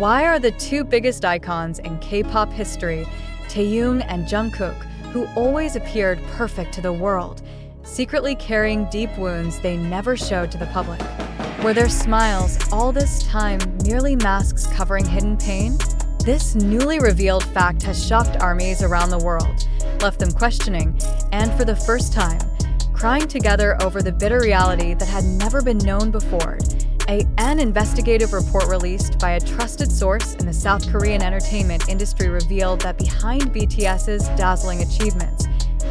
Why are the two biggest icons in K-pop history, Taehyung and Jungkook, who always appeared perfect to the world, secretly carrying deep wounds they never showed to the public? Were their smiles all this time merely masks covering hidden pain? This newly revealed fact has shocked armies around the world, left them questioning, and for the first time, crying together over the bitter reality that had never been known before. An investigative report released by a trusted source in the South Korean entertainment industry revealed that behind BTS's dazzling achievements,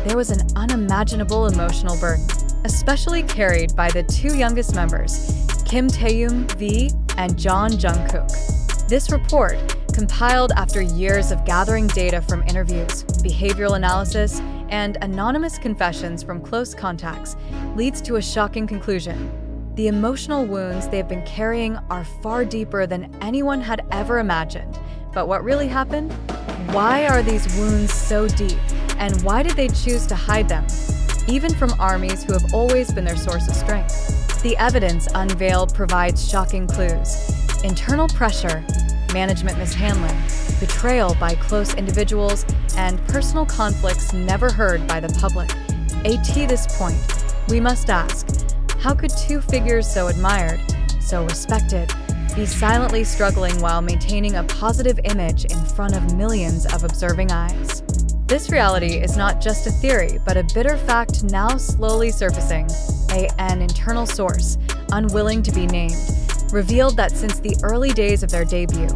there was an unimaginable emotional burden, especially carried by the two youngest members, Kim Taehyung V and Jeon Jungkook. This report, compiled after years of gathering data from interviews, behavioral analysis, and anonymous confessions from close contacts, leads to a shocking conclusion. The emotional wounds they have been carrying are far deeper than anyone had ever imagined. But what really happened? Why are these wounds so deep? And why did they choose to hide them, even from armies who have always been their source of strength? The evidence unveiled provides shocking clues. Internal pressure, management mishandling, betrayal by close individuals, and personal conflicts never heard by the public. At this point, we must ask, how could two figures so admired, so respected, be silently struggling while maintaining a positive image in front of millions of observing eyes? This reality is not just a theory, but a bitter fact now slowly surfacing. An internal source, unwilling to be named, revealed that since the early days of their debut,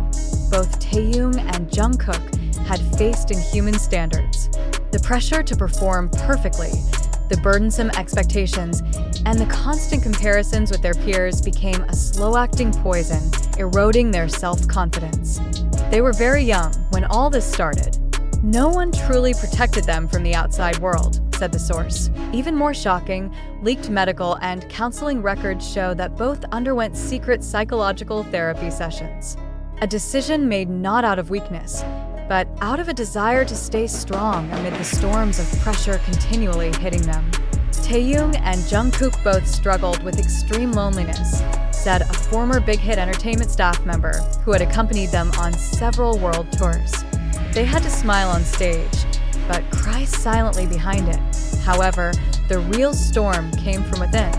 both Taehyung and Jungkook had faced inhuman standards. The pressure to perform perfectly, the burdensome expectations, and the constant comparisons with their peers became a slow-acting poison, eroding their self-confidence. They were very young when all this started. No one truly protected them from the outside world, said the source. Even more shocking, leaked medical and counseling records show that both underwent secret psychological therapy sessions. A decision made not out of weakness, but out of a desire to stay strong amid the storms of pressure continually hitting them. Taehyung and Jungkook both struggled with extreme loneliness, said a former Big Hit Entertainment staff member who had accompanied them on several world tours. They had to smile on stage, but cry silently behind it. However, the real storm came from within.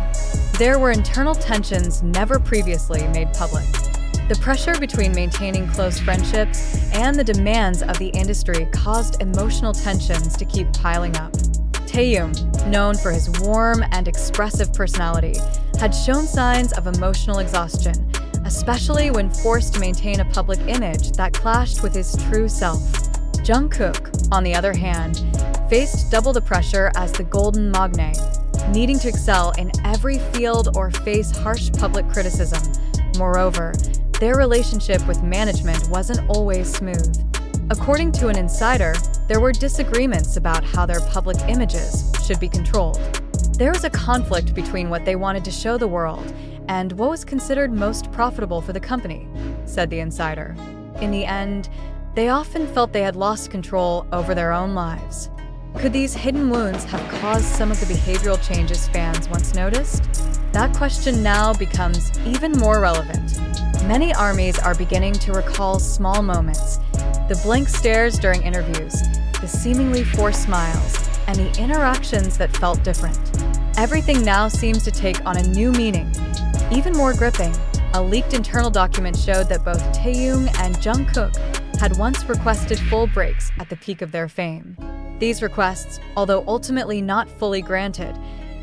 There were internal tensions never previously made public. The pressure between maintaining close friendships and the demands of the industry caused emotional tensions to keep piling up. Taehyung, known for his warm and expressive personality, had shown signs of emotional exhaustion, especially when forced to maintain a public image that clashed with his true self. Jungkook, on the other hand, faced double the pressure as the golden magne, needing to excel in every field or face harsh public criticism. Moreover, their relationship with management wasn't always smooth. According to an insider, there were disagreements about how their public images should be controlled. There was a conflict between what they wanted to show the world and what was considered most profitable for the company, said the insider. In the end, they often felt they had lost control over their own lives. Could these hidden wounds have caused some of the behavioral changes fans once noticed? That question now becomes even more relevant. Many armies are beginning to recall small moments, the blank stares during interviews, the seemingly forced smiles, and the interactions that felt different. Everything now seems to take on a new meaning. Even more gripping, a leaked internal document showed that both Taehyung and Jungkook had once requested full breaks at the peak of their fame. These requests, although ultimately not fully granted,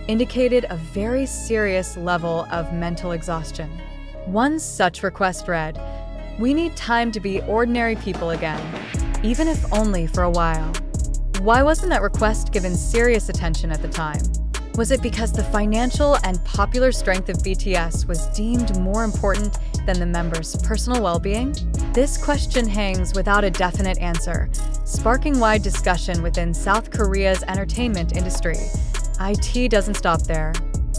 indicated a very serious level of mental exhaustion. One such request read, "We need time to be ordinary people again, even if only for a while." Why wasn't that request given serious attention at the time? Was it because the financial and popular strength of BTS was deemed more important than the members' personal well-being? This question hangs without a definite answer, sparking wide discussion within South Korea's entertainment industry. It doesn't stop there.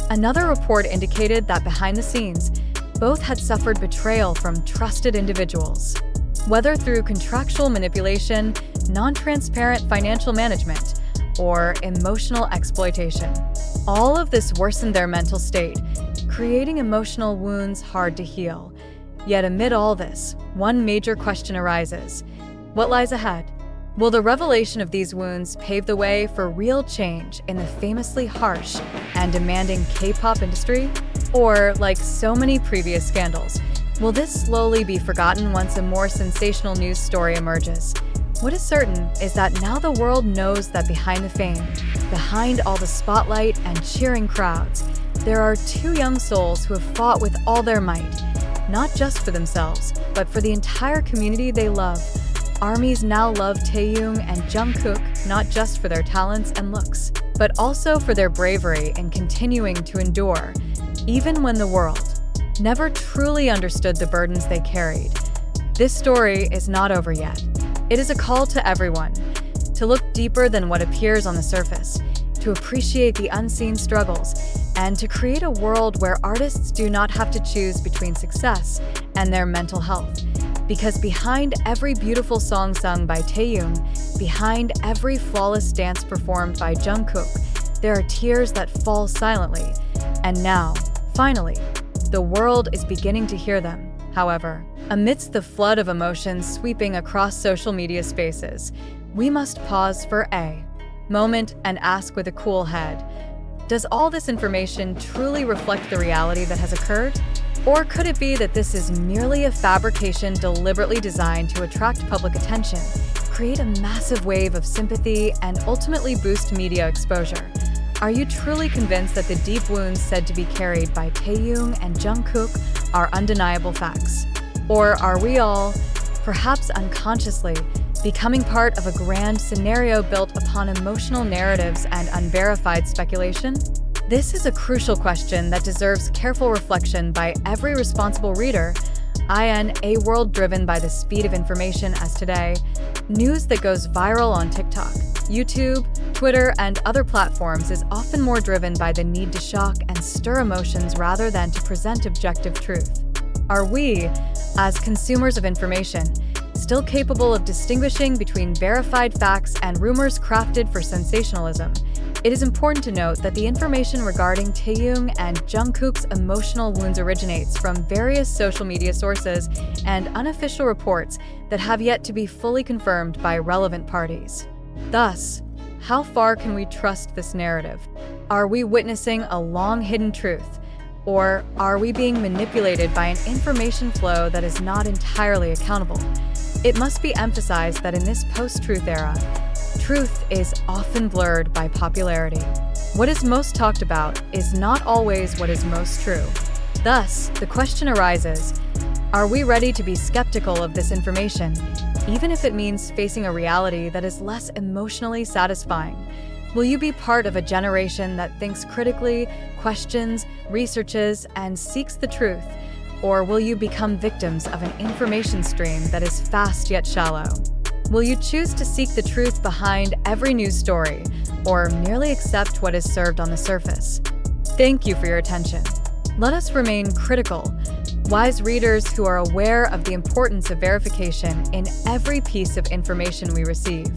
Another report indicated that behind the scenes, both had suffered betrayal from trusted individuals. Whether through contractual manipulation, non-transparent financial management, or emotional exploitation. All of this worsened their mental state, creating emotional wounds hard to heal. Yet amid all this, one major question arises. What lies ahead? Will the revelation of these wounds pave the way for real change in the famously harsh and demanding K-pop industry? Or, like so many previous scandals, will this slowly be forgotten once a more sensational news story emerges? What is certain is that now the world knows that behind the fame, behind all the spotlight and cheering crowds, there are two young souls who have fought with all their might, not just for themselves, but for the entire community they love. Armies now love Taehyung and Jungkook not just for their talents and looks, but also for their bravery in continuing to endure, even when the world never truly understood the burdens they carried. This story is not over yet. It is a call to everyone to look deeper than what appears on the surface, to appreciate the unseen struggles, and to create a world where artists do not have to choose between success and their mental health. Because behind every beautiful song sung by Taehyung, behind every flawless dance performed by Jungkook, there are tears that fall silently. And now, finally, the world is beginning to hear them. However, amidst the flood of emotions sweeping across social media spaces, we must pause for a moment and ask with a cool head, does all this information truly reflect the reality that has occurred? Or could it be that this is merely a fabrication deliberately designed to attract public attention, create a massive wave of sympathy, and ultimately boost media exposure? Are you truly convinced that the deep wounds said to be carried by Taehyung and Jungkook are undeniable facts? Or are we all, perhaps unconsciously, becoming part of a grand scenario built upon emotional narratives and unverified speculation? This is a crucial question that deserves careful reflection by every responsible reader. In a world driven by the speed of information as today, news that goes viral on TikTok, YouTube, Twitter, and other platforms is often more driven by the need to shock and stir emotions rather than to present objective truth. Are we, as consumers of information, still capable of distinguishing between verified facts and rumors crafted for sensationalism? It is important to note that the information regarding Taehyung and Jungkook's emotional wounds originates from various social media sources and unofficial reports that have yet to be fully confirmed by relevant parties. Thus, how far can we trust this narrative? Are we witnessing a long-hidden truth? Or are we being manipulated by an information flow that is not entirely accountable? It must be emphasized that in this post-truth era, truth is often blurred by popularity. What is most talked about is not always what is most true. Thus, the question arises, are we ready to be skeptical of this information, even if it means facing a reality that is less emotionally satisfying? Will you be part of a generation that thinks critically, questions, researches, and seeks the truth? Or will you become victims of an information stream that is fast yet shallow? Will you choose to seek the truth behind every news story, or merely accept what is served on the surface? Thank you for your attention. Let us remain critical, wise readers who are aware of the importance of verification in every piece of information we receive.